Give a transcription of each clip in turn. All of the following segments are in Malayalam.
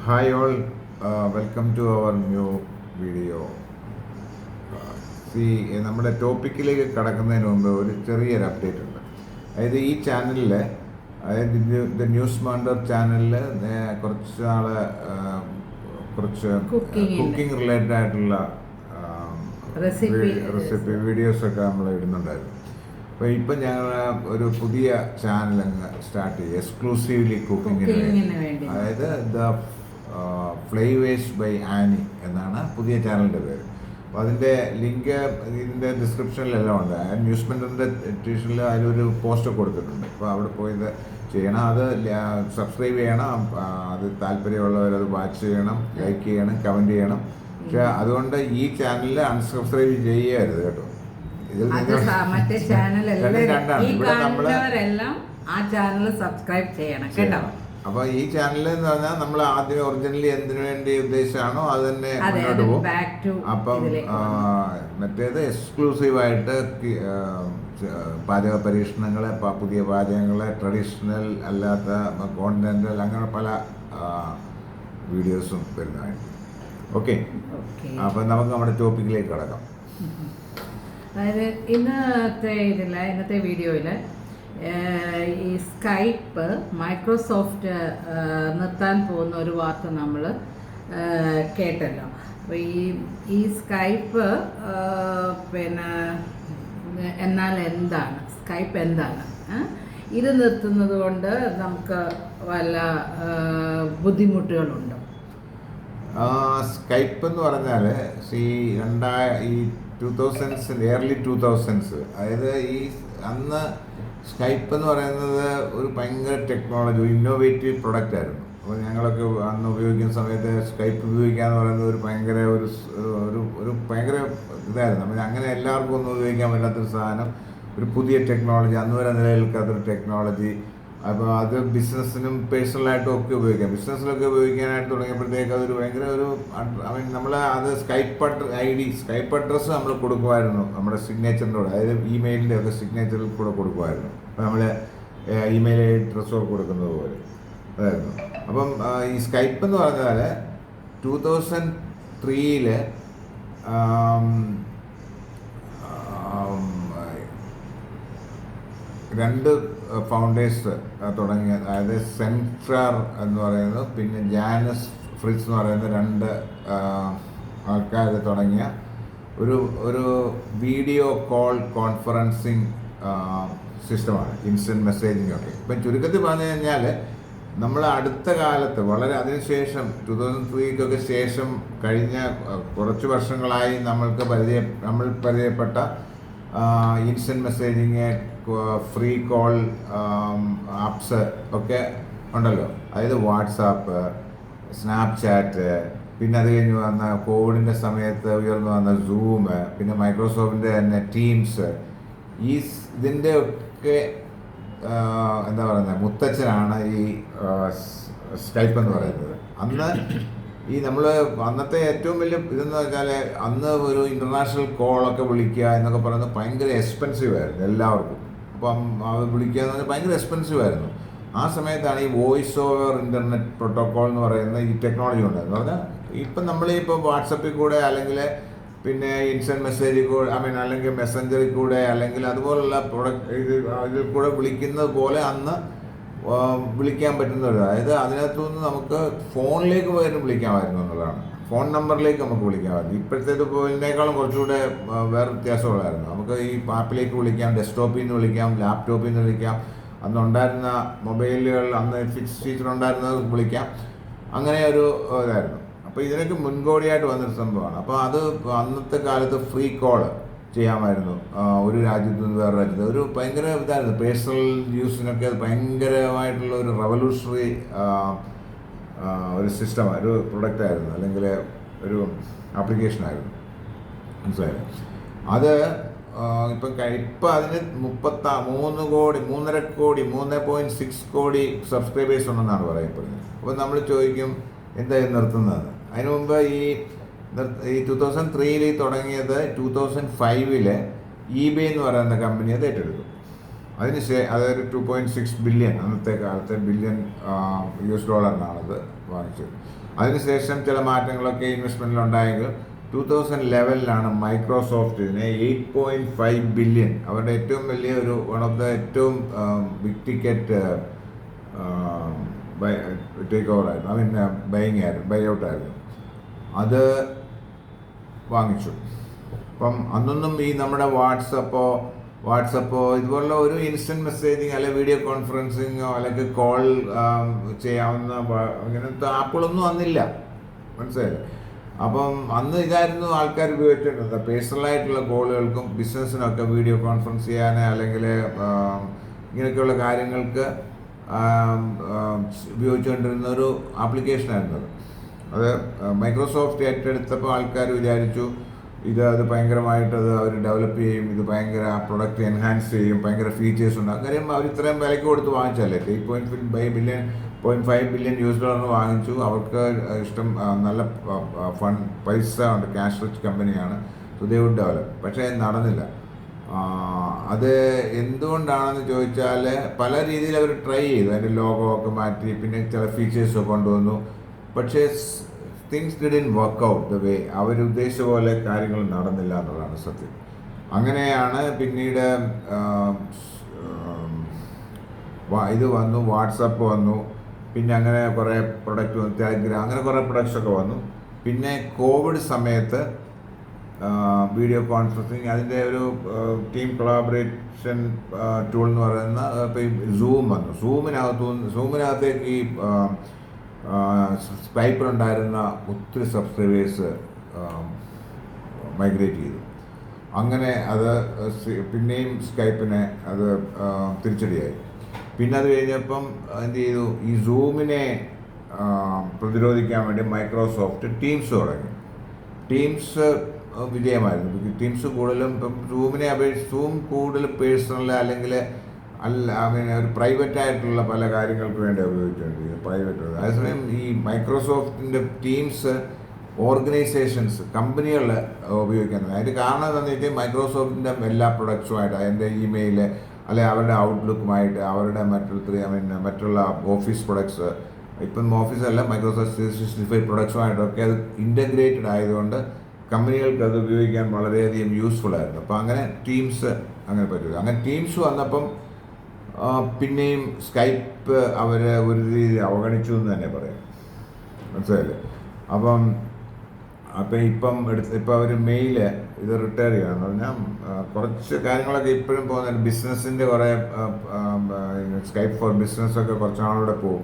Hi all, welcome to our new video. നമ്മുടെ ടോപ്പിക്കിലേക്ക് കടക്കുന്നതിന് മുമ്പ് ഒരു ചെറിയൊരു അപ്ഡേറ്റ് ഉണ്ട്. അതായത് ഈ ചാനലിൽ, അതായത് ദ ന്യൂസ് മാണ്ടർ ചാനലിൽ കുറച്ച് കുക്കിംഗ് റിലേറ്റഡ് ആയിട്ടുള്ള റെസിപ്പി വീഡിയോസൊക്കെ നമ്മൾ ഇടുന്നുണ്ടായിരുന്നു. അപ്പോൾ ഇപ്പം ഞങ്ങൾ ഒരു പുതിയ ചാനൽ അങ്ങ് സ്റ്റാർട്ട് ചെയ്യും, എക്സ്ക്ലൂസീവ്ലി കുക്കിങ്ങിന് വേണ്ടി. അതായത് ദ ഫ്ലേവേഴ്സ് ബൈ ആനി എന്നാണ് പുതിയ ചാനലിൻ്റെ പേര്. അപ്പോൾ അതിൻ്റെ ലിങ്ക് ഇതിൻ്റെ ഡിസ്ക്രിപ്ഷനിലെല്ലാം ഉണ്ട്. ന്യൂസ് മെൻറ്ററിൻ്റെ ട്യൂഷനിൽ അതിലൊരു പോസ്റ്റ് കൊടുത്തിട്ടുണ്ട്. അപ്പോൾ അവിടെ പോയി ഇത് ചെയ്യണം, അത് സബ്സ്ക്രൈബ് ചെയ്യണം, അത് താല്പര്യമുള്ളവരത് വാച്ച് ചെയ്യണം, ലൈക്ക് ചെയ്യണം, കമൻറ്റ് ചെയ്യണം. പക്ഷേ അതുകൊണ്ട് ഈ ചാനലിൽ അൺസബ്സ്ക്രൈബ് ചെയ്യരുത് കേട്ടോ. മറ്റേ ചാനൽ ആ ചാനൽ സബ്സ്ക്രൈബ് ചെയ്യണം കേട്ടോ. അപ്പൊ ഈ ചാനൽ എന്ന് പറഞ്ഞാൽ നമ്മൾ ആദ്യം ഒറിജിനലി എന്തിനു വേണ്ടി ഉദ്ദേശിച്ചാണോ അത് തന്നെ മുന്നോട്ട് പോകും. അപ്പം മറ്റേത് എക്സ്ക്ലൂസീവായിട്ട് പാചക പരീക്ഷണങ്ങളെ, പുതിയ പാചകങ്ങളെ, ട്രഡീഷണൽ അല്ലാത്ത കോണ്ടിനെന്റൽ, അങ്ങനെ പല വീഡിയോസും വരുന്നതായിട്ട്. ഓക്കെ, അപ്പം നമുക്ക് നമ്മുടെ ടോപ്പിക്കിലേക്ക് കടക്കാം. അതായത് ഇന്നത്തെ വീഡിയോയിൽ ഈ സ്കൈപ്പ് മൈക്രോസോഫ്റ്റ് നിർത്താൻ പോകുന്ന ഒരു വാർത്ത നമ്മൾ കേട്ടല്ലോ. അപ്പോൾ ഈ സ്കൈപ്പ് എന്നാൽ എന്താണ്, സ്കൈപ്പ് എന്താണ്, ഇത് നിർത്തുന്നത് കൊണ്ട് നമുക്ക് വല്ല ബുദ്ധിമുട്ടുകളുണ്ടോ? സ്കൈപ്പ് എന്ന് പറഞ്ഞാൽ ഈ 2000s, early 2000s, അതായത് ഈ അന്ന് സ്കൈപ്പ് എന്ന് പറയുന്നത് ഒരു ഭയങ്കര ടെക്നോളജി, ഒരു ഇന്നോവേറ്റീവ് പ്രൊഡക്റ്റ് ആയിരുന്നു. അപ്പോൾ ഞങ്ങളൊക്കെ അന്ന് ഉപയോഗിക്കുന്ന സമയത്ത് സ്കൈപ്പ് ഉപയോഗിക്കുക എന്ന് പറയുന്നത് ഒരു ഭയങ്കര ഒരു ഭയങ്കര ഇതായിരുന്നു. അപ്പോൾ അങ്ങനെ എല്ലാവർക്കും ഒന്നും ഉപയോഗിക്കാൻ പറ്റാത്തൊരു സാധനം, ഒരു പുതിയ ടെക്നോളജി, അന്ന് വരെ നിലനിൽക്കാത്തൊരു ടെക്നോളജി. അപ്പോൾ അത് ബിസിനസ്സിനും പേഴ്സണലായിട്ടും ഒക്കെ ഉപയോഗിക്കാം. ബിസിനസ്സിലൊക്കെ ഉപയോഗിക്കാനായിട്ട് തുടങ്ങിയപ്പോഴത്തേക്ക് അതൊരു ഭയങ്കര നമ്മൾ അത് സ്കൈപ്പ് അഡ്രസ്സ് നമ്മൾ കൊടുക്കുമായിരുന്നു നമ്മുടെ സിഗ്നേച്ചറിൻ്റെ കൂടെ, അതായത് ഇമെയിലിൻ്റെ ഒക്കെ സിഗ്നേച്ചറിൽ കൂടെ കൊടുക്കുമായിരുന്നു. അപ്പോൾ നമ്മൾ ഇമെയിൽ അഡ്രസ്സൊക്കെ കൊടുക്കുന്നത് പോലെ അതായിരുന്നു. അപ്പം ഈ സ്കൈപ്പ് എന്ന് പറഞ്ഞാൽ 2003 രണ്ട് ഫൗണ്ടേഴ്സ് തുടങ്ങിയ, അതായത് സെൻട്രാർ എന്ന് പറയുന്നത്, പിന്നെ ജാനസ് ഫ്രിറ്റ്സ് എന്ന് പറയുന്ന രണ്ട് ആൾക്കാർ തുടങ്ങിയ ഒരു വീഡിയോ കോൾ കോൺഫറൻസിങ് സിസ്റ്റമാണ്, ഇൻസ്റ്റൻറ്റ് മെസ്സേജിങ് ഒക്കെ. ഇപ്പം ചുരുക്കത്തിൽ പറഞ്ഞു കഴിഞ്ഞാൽ നമ്മൾ അടുത്ത കാലത്ത് അതിനുശേഷം 2003 ശേഷം കഴിഞ്ഞ കുറച്ച് വർഷങ്ങളായി നമ്മൾ പരിചയപ്പെട്ട instant messaging, free call apps ഒക്കെ ഉണ്ടല്ലോ. അതായത് വാട്സാപ്പ്, സ്നാപ്ചാറ്റ്, പിന്നെ അത് കഴിഞ്ഞ് വന്ന കോവിഡിൻ്റെ സമയത്ത് ഉയർന്നു വന്ന സൂം, പിന്നെ മൈക്രോസോഫ്റ്റിൻ്റെ തന്നെ ടീംസ്. ഇതിൻ്റെ ഒക്കെ എന്താ പറയുന്നത്, മുത്തച്ഛനാണ് ഈ സ്കൈപ്പ് എന്ന് പറയുന്നത്. അന്ന് അന്നത്തെ ഏറ്റവും വലിയ ഇതെന്ന് വെച്ചാൽ, അന്ന് ഒരു ഇൻ്റർനാഷണൽ കോളൊക്കെ വിളിക്കുക എന്നൊക്കെ പറയുന്നത് ഭയങ്കര എക്സ്പെൻസീവ് ആയിരുന്നു എല്ലാവർക്കും. അപ്പം അത് വിളിക്കുക എന്ന് പറഞ്ഞാൽ ഭയങ്കര എക്സ്പെൻസീവ് ആയിരുന്നു. ആ സമയത്താണ് ഈ വോയിസ് ഓവർ ഇൻ്റർനെറ്റ് പ്രോട്ടോക്കോൾ എന്ന് പറയുന്ന ഈ ടെക്നോളജി ഉണ്ടായിരുന്നു. പറഞ്ഞാൽ ഇപ്പം നമ്മളിപ്പോൾ വാട്സപ്പിൽ കൂടെ, അല്ലെങ്കിൽ പിന്നെ ഇൻസ്റ്റൻറ്റ് മെസ്സേജിൽ കൂടെ, അല്ലെങ്കിൽ മെസ്സഞ്ചറിൽ കൂടെ, അല്ലെങ്കിൽ അതുപോലുള്ള ഇതിൽ കൂടെ വിളിക്കുന്നത് പോലെ അന്ന് വിളിക്കാൻ പറ്റുന്നത്. അതായത് അതിനകത്തുനിന്ന് നമുക്ക് ഫോണിലേക്ക് പോയിട്ട് വിളിക്കാമായിരുന്നു എന്നുള്ളതാണ്. ഫോൺ നമ്പറിലേക്ക് നമുക്ക് വിളിക്കാമായിരുന്നു. ഇപ്പോഴത്തേത് ഇതിനേക്കാളും കുറച്ചുകൂടെ വേറെ വ്യത്യാസമുള്ളായിരുന്നു. നമുക്ക് ഈ ആപ്പിലേക്ക് വിളിക്കാം, ഡെസ്ക്ടോപ്പിൽ നിന്ന് വിളിക്കാം, ലാപ്ടോപ്പിൽ നിന്ന് വിളിക്കാം, അന്നുണ്ടായിരുന്ന മൊബൈലുകൾ, അന്ന് ഫിക്സ് ഫീച്ചർ ഉണ്ടായിരുന്നത് വിളിക്കാം, അങ്ങനെ ഒരു ഇതായിരുന്നു. അപ്പോൾ ഇതിനൊക്കെ മുൻകൂടിയായിട്ട് വന്നൊരു സംഭവമാണ്. അപ്പോൾ അത് അന്നത്തെ കാലത്ത് ഫ്രീ കോള് ചെയ്യാമായിരുന്നു, ഒരു രാജ്യത്ത് നിന്ന് വേറെ രാജ്യത്ത്. ഒരു ഭയങ്കര ഇതായിരുന്നു, പേഴ്സണൽ യൂസിനൊക്കെ അത് ഭയങ്കരമായിട്ടുള്ള ഒരു റവല്യൂഷണറി ഒരു സിസ്റ്റമാണ്, ഒരു പ്രൊഡക്റ്റായിരുന്നു, അല്ലെങ്കിൽ ഒരു ആപ്ലിക്കേഷനായിരുന്നു. മനസ്സിലായില്ലേ? അത് ഇപ്പം അതിന് 3.5 കോടി 3.6 കോടി സബ്സ്ക്രൈബേഴ്സ് ഉണ്ടെന്നാണ് പറയപ്പെടുന്നത്. അപ്പോൾ നമ്മൾ ചോദിക്കും എന്തായാലും നിർത്തുന്നത്. അതിനു മുമ്പ് ഈ 2003 തുടങ്ങിയത് 2005 eBay എന്ന് പറയുന്ന കമ്പനി അത് ഏറ്റെടുത്തു. അതൊരു 2.6 ബില്യൺ, അന്നത്തെ കാലത്തെ ബില്യൺ US$ആണത് വാങ്ങിച്ചത്. അതിനുശേഷം ചില മാറ്റങ്ങളൊക്കെ ഇൻവെസ്റ്റ്മെൻറ്റിലുണ്ടായെങ്കിൽ 2011 മൈക്രോസോഫ്റ്റ് ഇതിനെ 8.5 ബില്യൺ, അവരുടെ ഏറ്റവും വലിയ ഒരു വൺ ഓഫ് ദ ഏറ്റവും ബിഗ് ടിക്കറ്റ് ടേക്ക് ഓവർ ആയിരുന്നു, ബൈ ഔട്ട് ആയിരുന്നു, അത് വാങ്ങിച്ചു. അപ്പം അന്നൊന്നും ഈ നമ്മുടെ വാട്സപ്പോ ഇതുപോലുള്ള ഒരു ഇൻസ്റ്റൻറ്റ് മെസ്സേജിങ് അല്ലെങ്കിൽ വീഡിയോ കോൺഫറൻസിങ്ങോ അല്ലെങ്കിൽ കോൾ ചെയ്യാവുന്ന ഇങ്ങനത്തെ ആപ്പുകളൊന്നും അന്നില്ല, മനസ്സിലായില്ലേ? അപ്പം അന്ന് ഇതായിരുന്നു ആൾക്കാർ ഉപയോഗിച്ചിട്ടുള്ളത്. പേഴ്സണലായിട്ടുള്ള കോളുകൾക്കും ബിസിനസ്സിനൊക്കെ വീഡിയോ കോൺഫറൻസ് ചെയ്യാൻ അല്ലെങ്കിൽ ഇങ്ങനെയൊക്കെയുള്ള കാര്യങ്ങൾക്ക് ഉപയോഗിച്ചുകൊണ്ടിരുന്ന ഒരു ആപ്ലിക്കേഷനായിരുന്നു അത്. മൈക്രോസോഫ്റ്റ് ഏറ്റെടുത്തപ്പോൾ ആൾക്കാർ വിചാരിച്ചു അത് ഭയങ്കരമായിട്ട് അവർ ഡെവലപ്പ് ചെയ്യും, ഇത് ഭയങ്കര പ്രൊഡക്റ്റ് എൻഹാൻസ് ചെയ്യും, ഭയങ്കര ഫീച്ചേഴ്സ് ഉണ്ടാകും. കാര്യം അവർ ഇത്രയും വിലയ്ക്ക് കൊടുത്ത് വാങ്ങിച്ചല്ലേ, 8.5 ബില്യൺ US$, വാങ്ങിച്ചു. അവർക്ക് ഇഷ്ടം നല്ല പൈസ ഉണ്ട്, ക്യാഷ് റിച്ച് കമ്പനിയാണ്, സോ ദേ വുഡ് ഡെവലപ്പ്. പക്ഷേ നടന്നില്ല. അത് എന്തുകൊണ്ടാണെന്ന് ചോദിച്ചാൽ പല രീതിയിൽ അവർ ട്രൈ ചെയ്തു, അതിൻ്റെ ലോഗോ ഒക്കെ മാറ്റി, പിന്നെ ചില ഫീച്ചേഴ്സൊക്കെ കൊണ്ടുവന്നു. പക്ഷേ things didn't work out the way അവരുദ്ദേശിച്ച പോലെ കാര്യങ്ങൾ നടന്നില്ല എന്നുള്ളതാണ് സത്യം. അങ്ങനെയാണ് പിന്നീട് ഇത് വന്നു, വാട്സപ്പ് വന്നു, പിന്നെ അങ്ങനെ കുറേ പ്രൊഡക്റ്റ് വന്നു, ടെലിഗ്രാം, അങ്ങനെ കുറേ പ്രൊഡക്ട്സൊക്കെ വന്നു. പിന്നെ കോവിഡ് സമയത്ത് വീഡിയോ കോൺഫറൻസിങ്, അതിൻ്റെ ഒരു ടീം കൊളാബറേഷൻ ടൂൾ എന്ന് പറയുന്ന ഇപ്പോൾ ഈ സൂം വന്നു. സൂമിനകത്തേക്ക് ഈ സ്കൈപ്പിലുണ്ടായിരുന്ന ഒത്തിരി സബ്സ്ക്രൈബേഴ്സ് മൈഗ്രേറ്റ് ചെയ്തു. അങ്ങനെ അത് പിന്നെയും സ്കൈപ്പിനെ അത് തിരിച്ചടിയായി. പിന്നെ അത് കഴിഞ്ഞപ്പം എന്ത് ചെയ്തു, ഈ സൂമിനെ പ്രതിരോധിക്കാൻ വേണ്ടി മൈക്രോസോഫ്റ്റ് ടീംസ് തുടങ്ങി. ടീംസ് വിജയമായിരുന്നു. ടീംസ് കൂടുതലും ഇപ്പം സൂമിനെ അപേക്ഷിച്ച് സൂം കൂടുതൽ പേഴ്സണൽ അല്ലെങ്കിൽ ഒരു പ്രൈവറ്റ് ആയിട്ടുള്ള പല കാര്യങ്ങൾക്ക് വേണ്ടി ഉപയോഗിച്ചുകൊണ്ടിരിക്കുന്നത്, പ്രൈവറ്റ്. അതേസമയം ഈ മൈക്രോസോഫ്റ്റിൻ്റെ ടീംസ് ഓർഗനൈസേഷൻസ്, കമ്പനികൾ ഉപയോഗിക്കുന്നത്. അതിൻ്റെ കാരണം എന്താണെന്ന് വെച്ചാൽ മൈക്രോസോഫ്റ്റിൻ്റെ എല്ലാ പ്രൊഡക്ട്സുമായിട്ട്, അതിൻ്റെ ഇമെയിൽ അല്ലെങ്കിൽ അവരുടെ ഔട്ട്ലുക്കുമായിട്ട്, അവരുടെ മറ്റുള്ള ഓഫീസ് പ്രൊഡക്ട്സ്, ഇപ്പം ഓഫീസല്ല മൈക്രോസോഫ്റ്റ് 365 പ്രൊഡക്ട്സുമായിട്ടൊക്കെ അത് ഇൻ്റഗ്രേറ്റഡ് ആയതുകൊണ്ട് കമ്പനികൾക്ക് അത് ഉപയോഗിക്കാൻ വളരെയധികം യൂസ്ഫുൾ ആയിരുന്നു. അപ്പോൾ അങ്ങനെ ടീംസ് അങ്ങനെ പറ്റില്ല. അങ്ങനെ ടീംസ് വന്നപ്പം പിന്നെയും സ്കൈപ്പ് അവർ ഒരു രീതിയിൽ അവഗണിച്ചു എന്ന് തന്നെ പറയാം, മനസ്സിലായില്ലേ? അപ്പം ഇപ്പം അവർ മെയിൽ ഇത് റിട്ടയർ ചെയ്യണമെന്ന് പറഞ്ഞാൽ കുറച്ച് കാര്യങ്ങളൊക്കെ ഇപ്പോഴും പോകുന്നുണ്ട്. ബിസിനസ്സിൻ്റെ കുറേ സ്കൈപ്പ് ഫോർ ബിസിനസ്സൊക്കെ കുറച്ച് നാളൂടെ പോകും.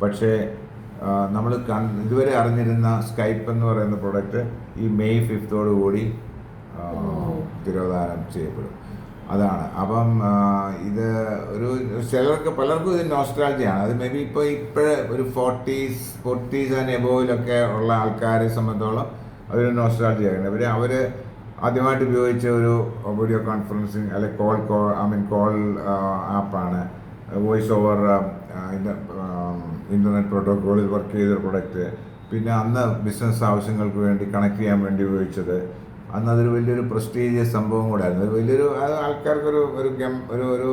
പക്ഷേ നമ്മൾ ഇതുവരെ അറിഞ്ഞിരുന്ന സ്കൈപ്പ് എന്ന് പറയുന്ന പ്രൊഡക്റ്റ് ഈ May 5 കൂടി തിരോധാനം ചെയ്യപ്പെടും. അതാണ്. അപ്പം ഇത് ഒരു പലർക്കും ഇത് നോസ്റ്റാൾജിയാണ്. അത് മേ ബി ഇപ്പോഴേ ഒരു 40s ആൻഡ് എബോവിലൊക്കെ ഉള്ള ആൾക്കാരെ സംബന്ധിച്ചോളം അതൊരു നോസ്റ്റാൾജിയാണ്. അവർ ആദ്യമായിട്ട് ഉപയോഗിച്ച ഒരു വീഡിയോ കോൺഫറൻസിങ് അല്ലെങ്കിൽ കോൾ ആപ്പാണ് വോയിസ് ഓവർ ഇൻ്റർനെറ്റ് പ്രോട്ടോക്കോളിൽ വർക്ക് ചെയ്ത പ്രൊഡക്റ്റ്. പിന്നെ അന്ന് ബിസിനസ് ആവശ്യങ്ങൾക്ക് വേണ്ടി കണക്ട് ചെയ്യാൻ വേണ്ടി ഉപയോഗിച്ചത്. അന്ന് അതൊരു വലിയൊരു പ്രസ്റ്റീജിയസ് സംഭവം കൂടെ ആയിരുന്നു. വലിയൊരു ആൾക്കാർക്കൊരു ഒരു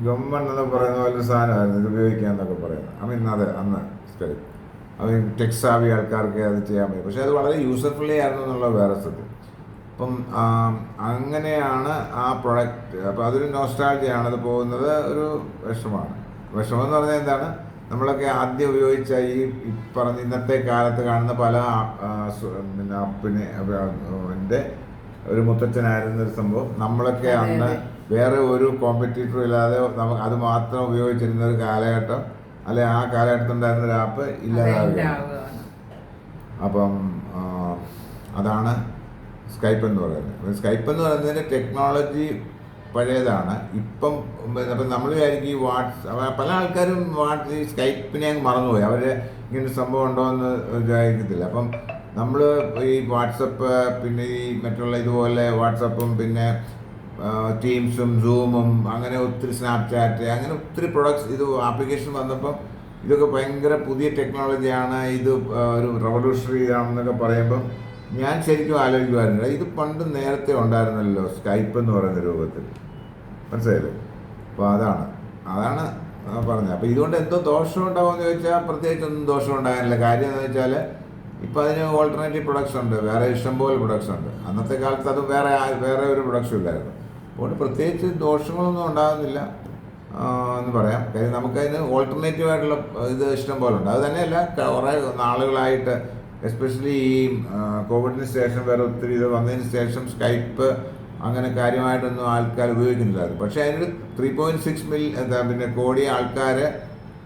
ഗവൺമെൻറ് എന്ന് പറയുന്ന പോലൊരു സാധനമായിരുന്നു ഇത് ഉപയോഗിക്കാമെന്നൊക്കെ പറയുന്നത്. അത് അന്ന് ടെക്സാവി ആൾക്കാർക്ക് അത് ചെയ്യാൻ പറ്റും. പക്ഷേ അത് വളരെ യൂസർ ഫ്രണ്ട്ലി ആയിരുന്നു എന്നുള്ള വേറെ സത്യം. അപ്പം അങ്ങനെയാണ് ആ പ്രൊഡക്റ്റ്. അപ്പോൾ അതൊരു നോസ്റ്റാൾജിയാണ്. അത് പോകുന്നത് ഒരു വിഷമം എന്ന് പറഞ്ഞാൽ എന്താണ്, നമ്മളൊക്കെ ആദ്യം ഉപയോഗിച്ച ഈ പറഞ്ഞ ഇന്നത്തെ കാലത്ത് കാണുന്ന പല പിന്നെ എൻ്റെ ഒരു മുത്തച്ഛനായിരുന്ന ഒരു സംഭവം, നമ്മളൊക്കെ അന്ന് വേറെ ഒരു കോമ്പറ്റീറ്ററും ഇല്ലാതെ അത് മാത്രം ഉപയോഗിച്ചിരുന്ന ഒരു കാലഘട്ടം, അല്ലെ ആ കാലഘട്ടത്തുണ്ടായിരുന്ന ഒരു ആപ്പ് ഇല്ലാതാവുകയാണ്. അപ്പം അതാണ് സ്കൈപ്പ് എന്ന് പറയുന്നത്. സ്കൈപ്പ് എന്ന് പറയുന്നതിൻ്റെ ടെക്നോളജി പഴയതാണ്. ഇപ്പം നമ്മൾ വിചാരിക്കും ഈ പല ആൾക്കാരും ഈ സ്കൈപ്പിനെ അങ്ങ് മറന്നുപോയി. അവർ ഇങ്ങനൊരു സംഭവം ഉണ്ടോ എന്ന് വിചാരിക്കത്തില്ല. അപ്പം നമ്മൾ ഈ വാട്സപ്പ്, പിന്നെ ഈ മറ്റുള്ള ഇതുപോലെ വാട്സപ്പും പിന്നെ ടീംസും സൂമും അങ്ങനെ ഒത്തിരി സ്നാപ്ചാറ്റ് അങ്ങനെ ഒത്തിരി പ്രൊഡക്ട്സ് ഇത് ആപ്ലിക്കേഷൻ വന്നപ്പം ഇതൊക്കെ ഭയങ്കര പുതിയ ടെക്നോളജിയാണ്, ഇത് ഒരു റവല്യൂഷണറി ആണെന്നൊക്കെ പറയുമ്പം ഞാൻ ശരിക്കും ആലോചിക്കുമായിരുന്നു, ഇത് പണ്ട് നേരത്തെ ഉണ്ടായിരുന്നല്ലോ സ്കൈപ്പ് എന്ന് പറയുന്ന രൂപത്തിൽ, മനസ്സിലായില്ലേ? അപ്പോൾ അതാണ് പറഞ്ഞത്. അപ്പോൾ ഇതുകൊണ്ട് എന്തോ ദോഷം ഉണ്ടാവുമെന്ന് ചോദിച്ചാൽ പ്രത്യേകിച്ചൊന്നും ദോഷം ഉണ്ടാകാനില്ല. കാര്യം എന്ന് വെച്ചാൽ ഇപ്പോൾ അതിന് ഓൾട്ടർനേറ്റീവ് പ്രൊഡക്ട്സ് ഉണ്ട്, വേറെ ഇഷ്ടംപോലെ പ്രൊഡക്ട്സ് ഉണ്ട്. അന്നത്തെ കാലത്ത് അത് വേറെ ഒരു പ്രൊഡക്ട്സും ഇല്ലായിരുന്നു. അതുകൊണ്ട് പ്രത്യേകിച്ച് ദോഷങ്ങളൊന്നും ഉണ്ടാകുന്നില്ല എന്ന് പറയാം. കാര്യം നമുക്കതിന് ഓൾട്ടർനേറ്റീവായിട്ടുള്ള ഇത് ഇഷ്ടം പോലെ ഉണ്ട്. അത് തന്നെയല്ല, കുറേ നാളുകളായിട്ട് എസ്പെഷ്യലി ഈ കോവിഡിന് ശേഷം വേറെ ഒത്തിരി ഇത് വന്നതിന് ശേഷം സ്കൈപ്പ് അങ്ങനെ കാര്യമായിട്ടൊന്നും ആൾക്കാർ ഉപയോഗിക്കുന്നില്ലായിരുന്നു. പക്ഷേ അതിനൊരു 3.6 പിന്നെ കോടി ആൾക്കാർ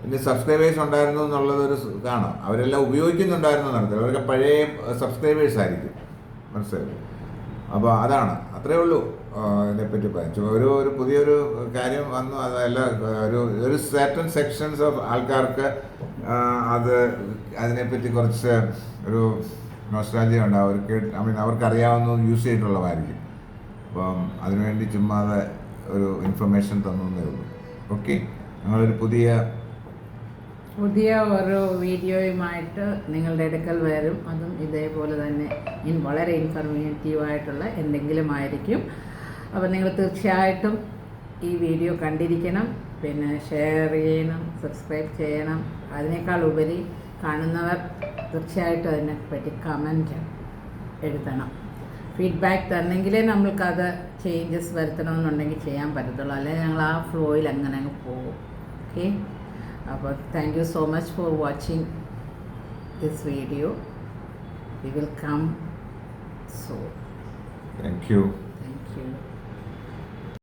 പിന്നെ സബ്സ്ക്രൈബേഴ്സ് ഉണ്ടായിരുന്നു എന്നുള്ളതൊരു കാണാം. അവരെല്ലാം ഉപയോഗിക്കുന്നുണ്ടായിരുന്നു നടത്തില്ല. അവരൊക്കെ പഴയ സബ്സ്ക്രൈബേഴ്സ് ആയിരിക്കും, മനസ്സിലായി. അപ്പോൾ അത്രേ ഉള്ളൂ ഇതിനെപ്പറ്റി പറയാം. ഒരു പുതിയൊരു കാര്യം വന്നു. അതല്ല, ഒരു സർട്ടൻ സെക്ഷൻസ് ഓഫ് ആൾക്കാർക്ക് അതിനെപ്പറ്റി കുറച്ച് ഒരു നൊസ്റ്റാൾജിയ ഉണ്ട്. അവർക്കറിയാവുന്ന യൂസ് ചെയ്തിട്ടുള്ളതായിരിക്കും. അപ്പം അതിനുവേണ്ടി ചുമ്മാതെ ഒരു ഇൻഫർമേഷൻ തന്നേ ഉള്ളൂ. ഓക്കെ, ഞങ്ങളൊരു പുതിയ ഒരു വീഡിയോയുമായിട്ട് നിങ്ങളുടെ അടുക്കൽ വരും. അതും ഇതേപോലെ തന്നെ വളരെ ഇൻഫർമേറ്റീവായിട്ടുള്ള എന്തെങ്കിലും ആയിരിക്കും. അപ്പോൾ നിങ്ങൾ തീർച്ചയായിട്ടും ഈ വീഡിയോ കണ്ടിരിക്കണം, പിന്നെ ഷെയർ ചെയ്യണം, സബ്സ്ക്രൈബ് ചെയ്യണം. അതിനേക്കാൾ ഉപരി കാണുന്നവർ തീർച്ചയായിട്ടും അതിനെപ്പറ്റി കമൻറ്റ് എഴുതണം. ഫീഡ്ബാക്ക് തന്നെങ്കിലേ നമ്മൾക്കത് ചേഞ്ചസ് വരുത്തണമെന്നുണ്ടെങ്കിൽ ചെയ്യാൻ പറ്റത്തുള്ളൂ. അല്ലെങ്കിൽ ഞങ്ങൾ ആ ഫ്ലോയിൽ അങ്ങനെ അങ്ങ് പോകും. ഓക്കെ, അപ്പോൾ thank you so much for watching this video. We will come soon. Thank you. Thank you.